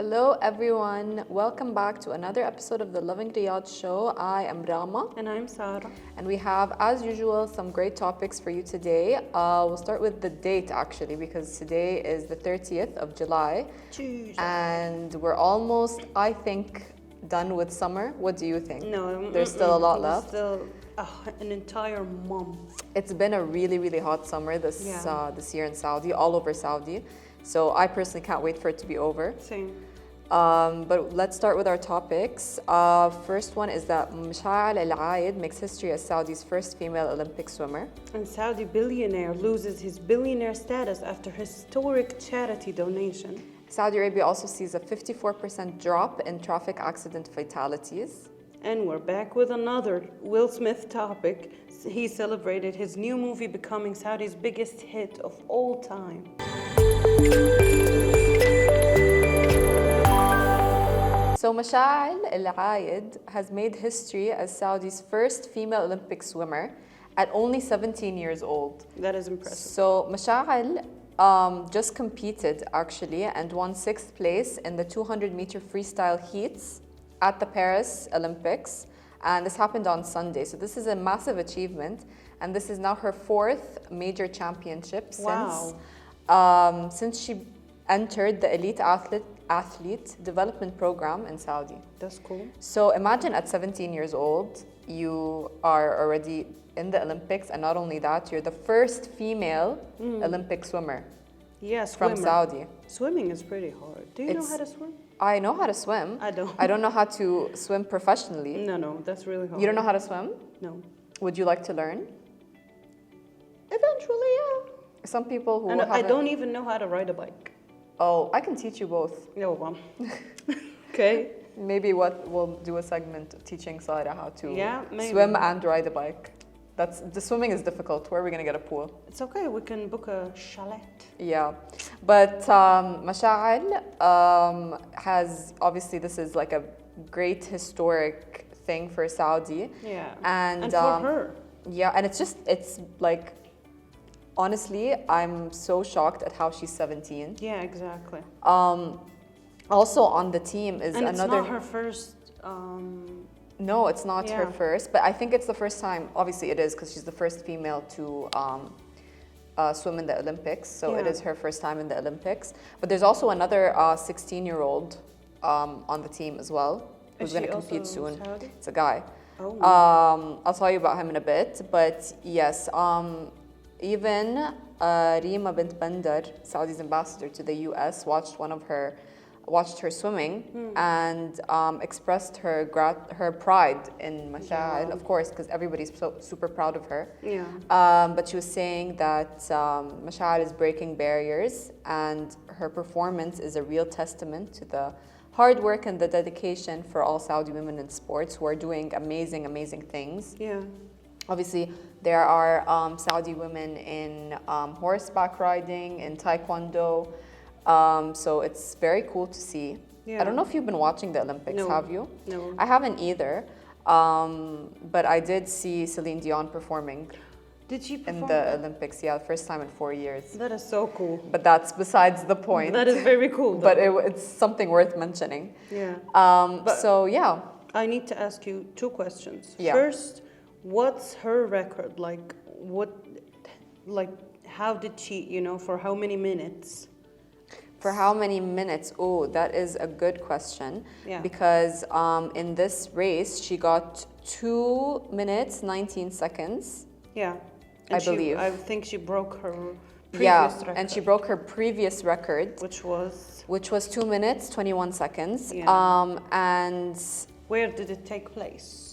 Hello everyone, welcome back to another episode of the Lovin Riyadh Show. I am Rama. And I'm Sarah. And we have, as usual, some great topics for you today. We'll start with the date actually, because today is the 30th of July. Tuesday. And we're almost, I think, done with summer. What do you think? No, there's still a lot left. Still an entire month. It's been a really, really hot summer this year in Saudi, all over Saudi. So I personally can't wait for it to be over. Same. But let's start with our topics. First one is that Mashael Al-Ayed makes history as Saudi's first female Olympic swimmer. And Saudi billionaire loses his billionaire status after historic charity donation. Saudi Arabia also sees a 54% drop in traffic accident fatalities. And we're back with another Will Smith topic. He celebrated his new movie becoming Saudi's biggest hit of all time. So Mashael Al-Ayed has made history as Saudi's first female Olympic swimmer at only 17 years old. That is impressive. So Mashael just competed actually and won 6th place in the 200-meter freestyle heats at the Paris Olympics. And this happened on Sunday. So this is a massive achievement. And this is now her 4th major championship since she entered the elite athlete development program in Saudi. That's cool. So imagine at 17 years old, you are already in the Olympics, and not only that, you're the first female Olympic swimmer. Yeah, from Saudi. Swimming is pretty hard. Do you know how to swim? I know how to swim. I don't. I don't know how to swim professionally. No, that's really hard. You don't know how to swim? No. Would you like to learn? Eventually, yeah. Some people who I don't even know how to ride a bike. Oh, I can teach you both. No, well. Okay. Maybe we'll do a segment teaching Sarah how to swim and ride a bike. The swimming is difficult. Where are we going to get a pool? It's okay. We can book a chalet. Yeah. But Mashael has, obviously, this is like a great historic thing for Saudi. Yeah. And for her. Yeah. And it's like, honestly, I'm so shocked at how she's 17. Yeah, exactly. Also on the team is it's another. not her first. No, it's not her first, but I think it's the first time. Obviously, it is because she's the first female to swim in the Olympics. So it is her first time in the Olympics. But there's also another 16-year-old on the team as well who's going to compete soon. Saudi? It's a guy. Oh. I'll tell you about him in a bit. But yes, even Rima bint Bandar, Saudi's ambassador to the US, watched her swimming and expressed her pride in Mashael, of course, because everybody's so super proud of her. Yeah. But she was saying that Mashael is breaking barriers, and her performance is a real testament to the hard work and the dedication for all Saudi women in sports who are doing amazing, amazing things. Yeah. Obviously, there are Saudi women in horseback riding, in taekwondo. So it's very cool to see. Yeah. I don't know if you've been watching the Olympics, have you? No. I haven't either. But I did see Celine Dion performing. Did she perform in the Olympics? Yeah, first time in 4 years. That is so cool. But that's besides the point. That is very cool. But it's something worth mentioning. Yeah. So yeah. I need to ask you 2 questions. Yeah. First, what's her record? How did she, for how many minutes? For how many minutes? Oh, that is a good question. Yeah. Because in this race, she got 2 minutes, 19 seconds. Yeah. I believe. I think she broke her previous record. And she broke her previous record. Which was 2 minutes, 21 seconds. Yeah. And where did it take place?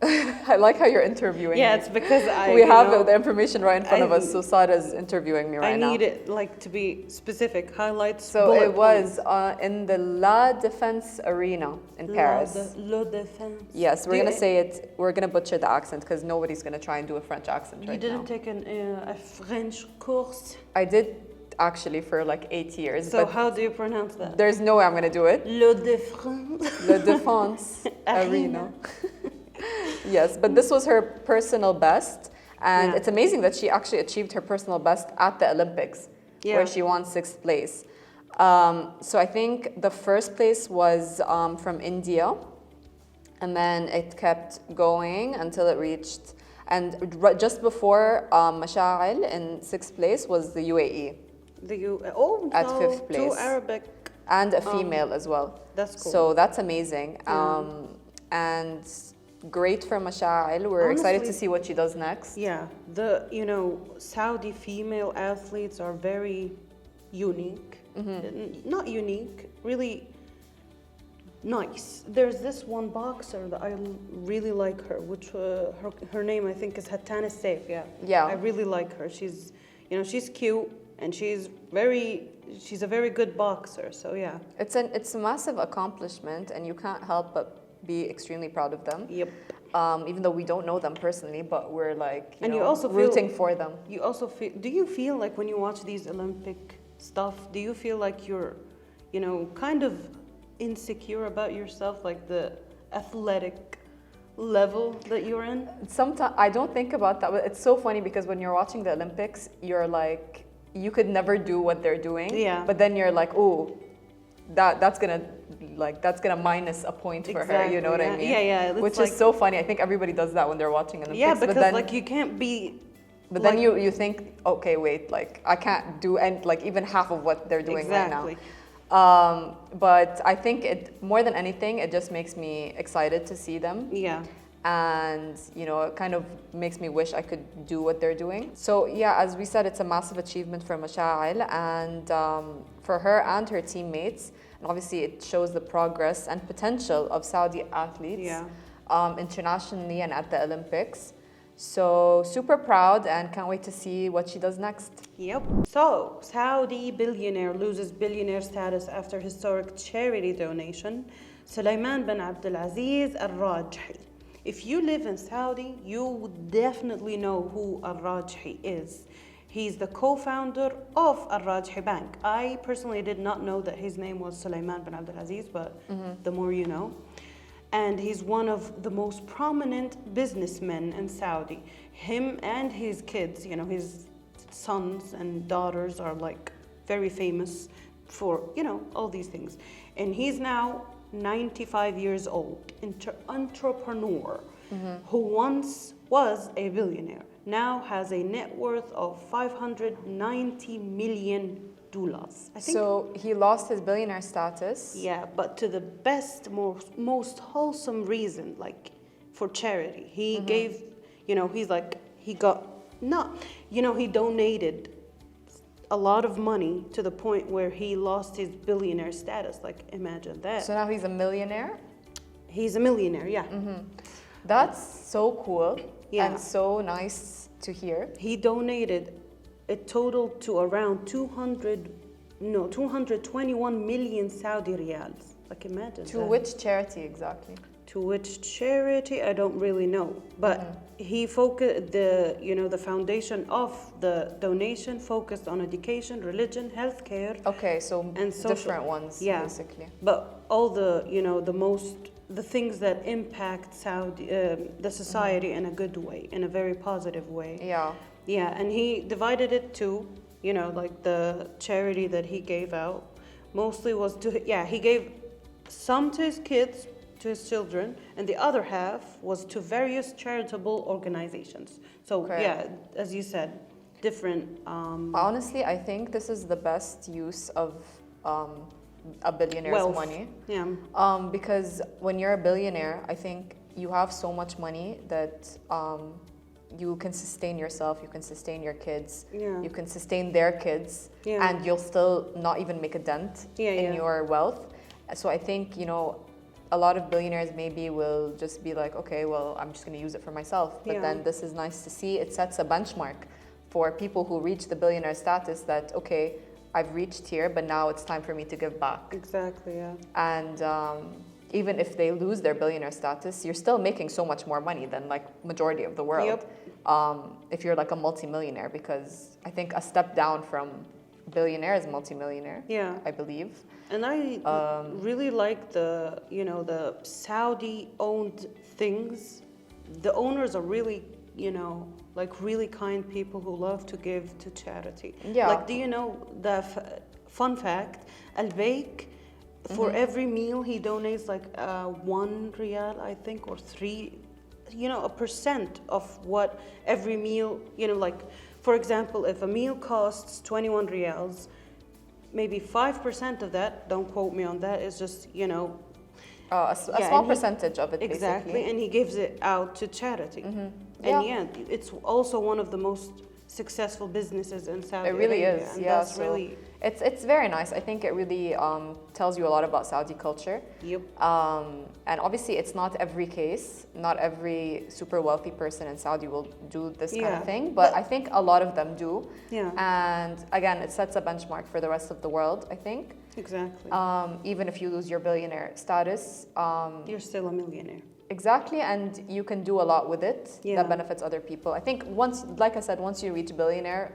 I like how you're interviewing me. It's because we have the information right in front of us, so Sarah's interviewing me right now. I need it to be specific, highlights. So it was in the La Défense Arena in Paris. La Défense. Yes, we're gonna say it. We're gonna butcher the accent because nobody's gonna try and do a French accent right now. You didn't take a French course? I did actually for like 8 years. So how do you pronounce that? There's no way I'm gonna do it. La Défense. La Défense Arena. Yes, but this was her personal best, and it's amazing that she actually achieved her personal best at the Olympics, where she won 6th place. So I think the first place was from India, and then it kept going until it reached, and just before Mashael in sixth place was the UAE at so fifth place. two Arabic. And a female as well. That's cool. So that's amazing. And great for Mashael. We're excited to Honestly, see what she does next. Yeah, Saudi female athletes are very unique. Not unique, really nice. There's this one boxer that I really like her, which her name I think is Hattan Saif. Yeah. I really like her. She's cute and she's a very good boxer. So yeah. It's a massive accomplishment, and you can't help but be extremely proud of them. Yep. Even though we don't know them personally, but we're like, you also rooting for them. You also feel. Do you feel like when you watch these Olympic stuff, do you feel like you're, kind of insecure about yourself, like the athletic level that you're in? Sometimes I don't think about that, but it's so funny because when you're watching the Olympics, you're like, you could never do what they're doing. Yeah. But then you're like, oh, that's gonna minus a point for her. You know what I mean? Yeah. Which is so funny. I think everybody does that when they're watching Olympics. Yeah, because but then, you can't be. But then you think, okay, wait, I can't do even half of what they're doing right now. But I think more than anything, it just makes me excited to see them. Yeah. And it kind of makes me wish I could do what they're doing. So yeah, as we said, it's a massive achievement for Mashael and for her and her teammates. And obviously it shows the progress and potential of Saudi athletes internationally and at the Olympics. So super proud and can't wait to see what she does next. Yep. So Saudi billionaire loses billionaire status after historic charity donation. Sulaiman bin Abdulaziz Al-Rajhi. If you live in Saudi, you would definitely know who Al-Rajhi is. He's the co-founder of Al-Rajhi Bank. I personally did not know that his name was Sulaiman bin Abdulaziz, but the more you know. And he's one of the most prominent businessmen in Saudi. Him and his kids, his sons and daughters are like very famous for, all these things. And he's now 95 years old, entrepreneur who once was a billionaire, now has a net worth of $590 million. I think. So he lost his billionaire status. Yeah, but to the best, most wholesome reason, like for charity. He gave, he donated a lot of money to the point where he lost his billionaire status. Like, imagine that. So now he's a millionaire? He's a millionaire, yeah. That's so cool Yeah. and so nice to hear. He donated a total to around 221 million Saudi riyals. Like, imagine To that. which charity exactly? To which charity, I don't really know. But he focused, the foundation of the donation focused on education, religion, healthcare. Okay, so And social- different ones, basically. But all the, the things that impact Saudi, the society in a good way, in a very positive way. Yeah. Yeah, and he divided it to, the charity that he gave out mostly was he gave some to his kids, to his children, and the other half was to various charitable organizations. So, as you said, different. Honestly, I think this is the best use of a billionaire's Wealth. money. Yeah. Because when you're a billionaire, I think you have so much money that you can sustain yourself, you can sustain your kids, you can sustain their kids, and you'll still not even make a dent in your wealth. So I think, a lot of billionaires maybe will just be like, okay, well, I'm just going to use it for myself. But then this is nice to see. It sets a benchmark for people who reach the billionaire status that, okay, I've reached here, but now it's time for me to give back. Exactly, yeah. And even if they lose their billionaire status, you're still making so much more money than like majority of the world. Yep. If you're like a multimillionaire, because I think a step down from billionaire is multimillionaire. Yeah. I believe. And I really like the Saudi-owned things. The owners are really, really kind people who love to give to charity. Yeah. Like, do you know the fun fact, Al-Bayk, for every meal he donates like 1 riyal, I think, or 3, a percent of what every meal, like, for example, if a meal costs 21 riyals, maybe 5% of that, don't quote me on that, is just, A small percentage of it, exactly, basically. and he gives it out to charity. And it's also one of the most successful businesses in Saudi It really Arabia. is, And yeah. that's So really, it's very nice. I think it really tells you a lot about Saudi culture. yep. And obviously, it's not every case. Not every super wealthy person in Saudi will do this kind of thing. But I think a lot of them do. Yeah. And again, it sets a benchmark for the rest of the world, I think. Exactly. Even if you lose your billionaire status. You're still a millionaire. Exactly, and you can do a lot with it that benefits other people. I think like I said, once you reach billionaire,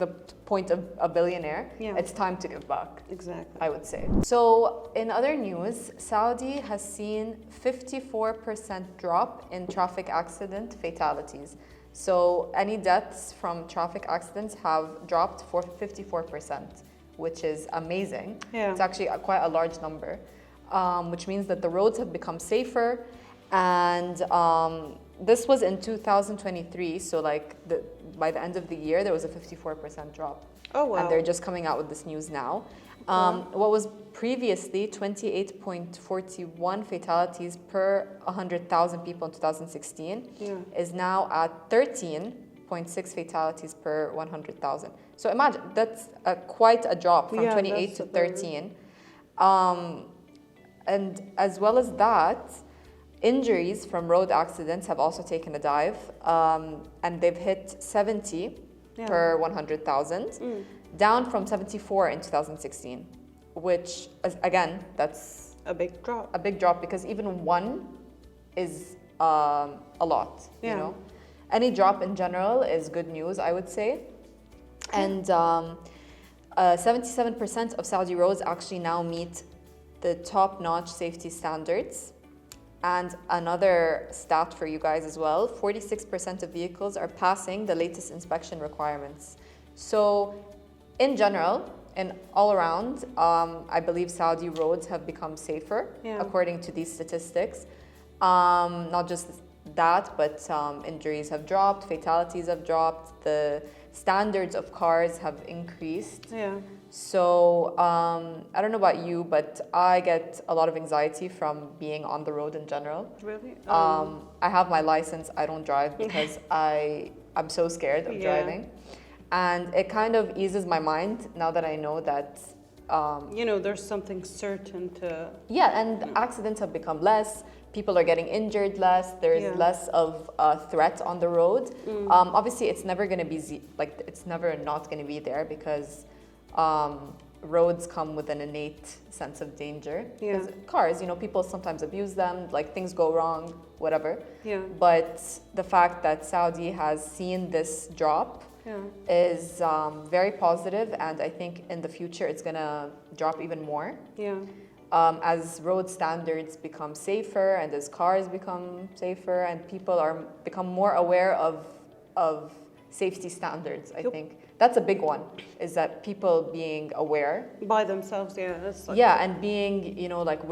the point of a billionaire, it's time to give back. Exactly. I would say. So in other news, Saudi has seen 54% drop in traffic accident fatalities. So any deaths from traffic accidents have dropped for 54%, which is amazing. Yeah. It's actually quite a large number, which means that the roads have become safer. And this was in 2023, so like by the end of the year, there was a 54% drop. Oh, wow. And they're just coming out with this news now. What was previously 28.41 fatalities per 100,000 people in 2016 is now at 13.6 fatalities per 100,000. So imagine, that's quite a drop from 28 to 13. And as well as that, injuries from road accidents have also taken a dive, and they've hit 70 per 100,000, down from 74 in 2016, which, again, that's a big drop. A big drop, because even one is a lot, you know. Any drop in general is good news, I would say. And 77% of Saudi roads actually now meet the top-notch safety standards. And another stat for you guys as well, 46% of vehicles are passing the latest inspection requirements. So in general, and all around, I believe Saudi roads have become safer, according to these statistics. Not just that, but injuries have dropped, fatalities have dropped, the standards of cars have increased. So I don't know about you, but I get a lot of anxiety from being on the road in general. Really? I have my license. I don't drive because I'm so scared of driving. And it kind of eases my mind now that I know that... there's something certain to... Yeah, and accidents have become less. People are getting injured less. There's less of a threat on the road. Obviously, it's never going to be... it's never not going to be there, because... roads come with an innate sense of danger. Because cars, people sometimes abuse them, like things go wrong, whatever. But the fact that Saudi has seen this drop is very positive, and I think in the future it's gonna drop even more. As road standards become safer, and as cars become safer, and people become more aware of safety standards, I think. That's a big one, is that people being aware. By themselves, that's like... and being,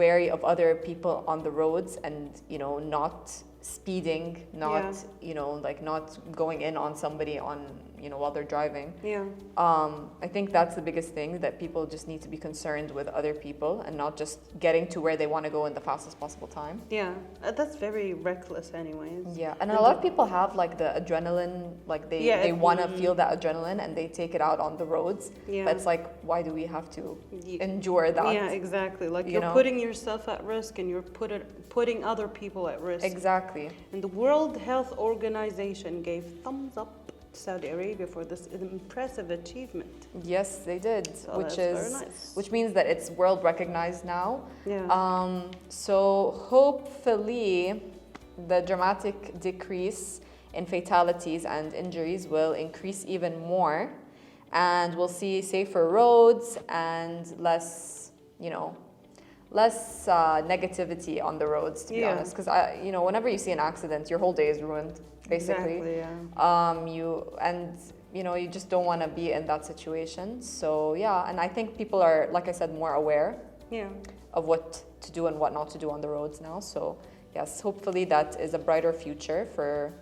wary of other people on the roads, and, not speeding, not, not going in on somebody while they're driving. I think that's the biggest thing, that people just need to be concerned with other people and not just getting to where they want to go in the fastest possible time. That's very reckless anyways. And a lot of people have like the adrenaline, like they want to feel that adrenaline, and they take it out on the roads. But it's like, why do we have to endure that? Exactly. Like you're putting yourself at risk, and you're putting other people at risk. Exactly. And the World Health Organization gave thumbs up to Saudi Arabia for this impressive achievement. Yes, they did, So which that's is very nice. which means that it's world recognized now. So hopefully the dramatic decrease in fatalities and injuries will increase even more, and we'll see safer roads and less, less negativity on the roads, to be honest. Because whenever you see an accident, your whole day is ruined, basically. Exactly, yeah. You just don't want to be in that situation. So yeah, and I think people are, like I said, more aware of what to do and what not to do on the roads now. So yes, hopefully that is a brighter future for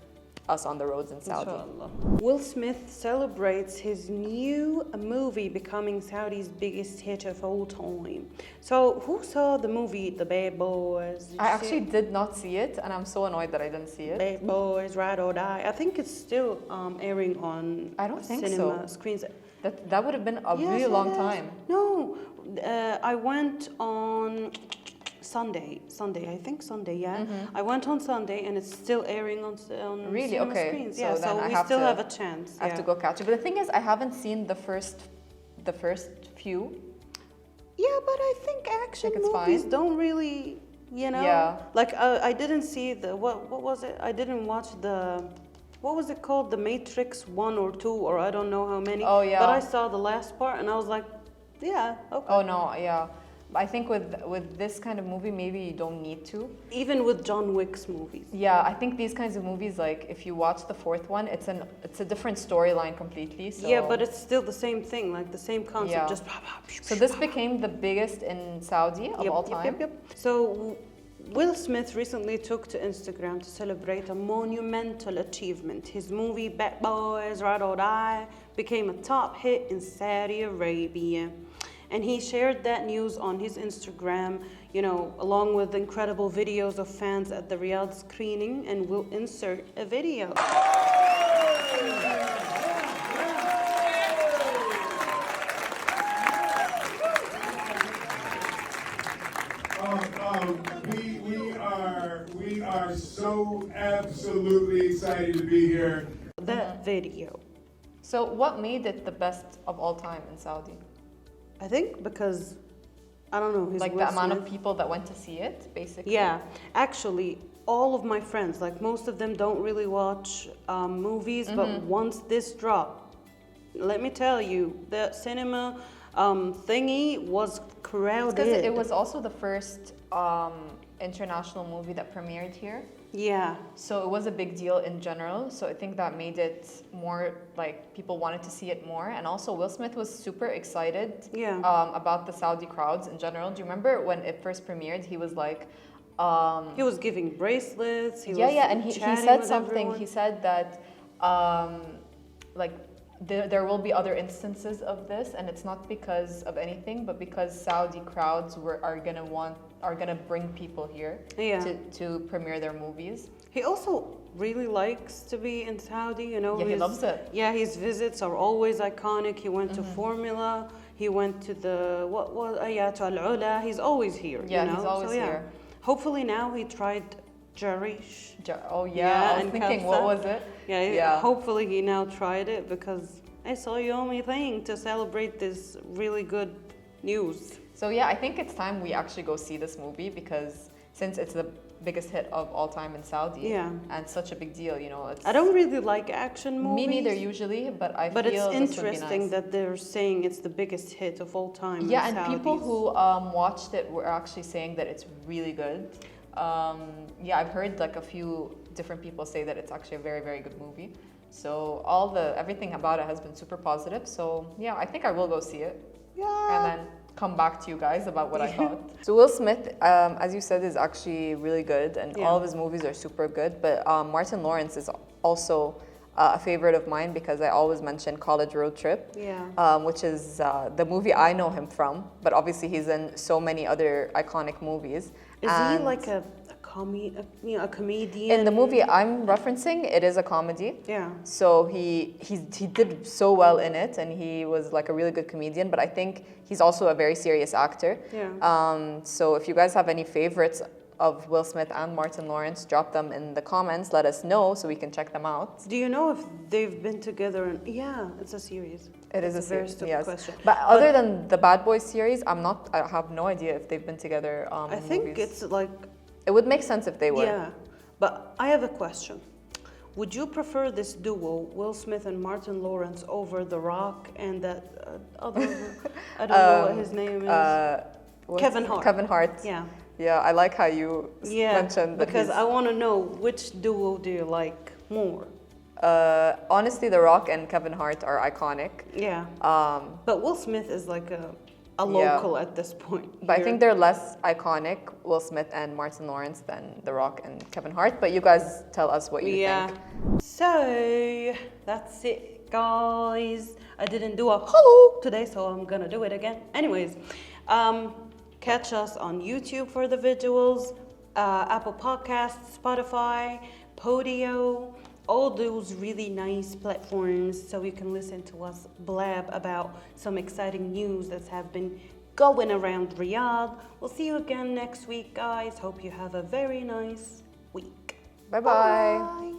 us on the roads in Saudi. Inshallah. Will Smith celebrates his new movie becoming Saudi's biggest hit of all time. So who saw the movie The Bad Boys? I actually did not see it, and I'm so annoyed that I didn't see it. Bad Boys, Ride or Die. I think it's still airing on I don't think cinema so. screens. That would have been a really long time. No, I went on Sunday, I think Sunday, yeah. I went on Sunday and it's still airing on really? cinema Okay. screens. So Yeah, then so I we have still to- have a chance. I have to go catch it. But the thing is, I haven't seen the first few. Yeah, but I think action it's movies fine? don't really, Yeah. Like I didn't see the what was it? I didn't watch the. What was it called? The Matrix 1 or 2 or I don't know how many. Oh, yeah. But I saw the last part and I was like, yeah, okay. Oh no, yeah. I think with this kind of movie, maybe you don't need to. Even with John Wick's movies. Yeah, I think these kinds of movies, like if you watch the fourth one, it's a different storyline completely. So Yeah, but it's still the same thing, like the same concept, Yeah. just. so this became the biggest in Saudi of all time. Yep. So Will Smith recently took to Instagram to celebrate a monumental achievement. His movie Bad Boys, Ride or Die became a top hit in Saudi Arabia. And he shared that news on his Instagram, along with incredible videos of fans at the Riyadh screening, and we'll insert a video. We are so absolutely excited to be here. That video. So what made it the best of all time in Saudi? I think because, I don't know, his Like Will the amount of Smith. people that went to see it, basically. Yeah, actually, all of my friends, like most of them don't really watch movies, but once this dropped, let me tell you, the cinema thingy was crowded. Because it was also the first international movie that premiered here. Yeah. So it was a big deal in general. So I think that made it more like people wanted to see it more. And also Will Smith was super excited about the Saudi crowds in general. Do you remember when it first premiered? He was like, he was giving bracelets. He was and he chatting said with something. everyone. He said that like there will be other instances of this, and it's not because of anything, but because Saudi crowds are gonna bring people here to premiere their movies. He also really likes to be in Saudi, Yeah, he loves it. Yeah, his visits are always iconic. He went to Formula. He went to the to Al-Ula. He's always here. Yeah, he's always here. Hopefully now he tried Jarish. Oh yeah, I was thinking, what was it? Yeah. Hopefully he now tried it because I saw you only thing to celebrate this really good news. So yeah, I think it's time we actually go see this movie because since it's the biggest hit of all time in Saudi and such a big deal, it's... I don't really like action movies. Me neither usually, but I feel it's this would be interesting nice. that they're saying it's the biggest hit of all time. Yeah, in and Saudis. people who watched it were actually saying that it's really good. I've heard like a few different people say that it's actually a very, very good movie. So everything about it has been super positive. So yeah, I think I will go see it. Yeah. And then come back to you guys about what I thought. So Will Smith, as you said, is actually really good, and all of his movies are super good. But Martin Lawrence is also a favorite of mine because I always mention College Road Trip, which is the movie I know him from. But obviously, he's in so many other iconic movies. Is he like a comedian? In the movie I'm referencing, it is a comedy. Yeah. So he did so well in it, and he was like a really good comedian. But I think he's also a very serious actor. Yeah. So if you guys have any favorites of Will Smith and Martin Lawrence, drop them in the comments. Let us know so we can check them out. Do you know if they've been together? Yeah, it's a series. It is a very stupid question. But other than the Bad Boys series, I have no idea if they've been together. I think it's like. It would make sense if they were. Yeah, but I have a question. Would you prefer this duo, Will Smith and Martin Lawrence, over The Rock and that other? I don't know what his name is. Kevin Hart. Kevin Hart. Yeah. Yeah, I like how you mentioned that. Because I want to know which duo do you like more? Honestly, The Rock and Kevin Hart are iconic. Yeah. But Will Smith is like a Yeah. local at this point. But I here. think they're less iconic, Will Smith and Martin Lawrence, than The Rock and Kevin Hart. But you guys tell us what you think. So that's it, guys. I didn't do a hello today, so I'm gonna do it again. Anyways, catch us on YouTube for the visuals, Apple Podcasts, Spotify, Podio, all those really nice platforms so you can listen to us blab about some exciting news that have been going around Riyadh. We'll see you again next week, guys. Hope you have a very nice week. Bye-bye.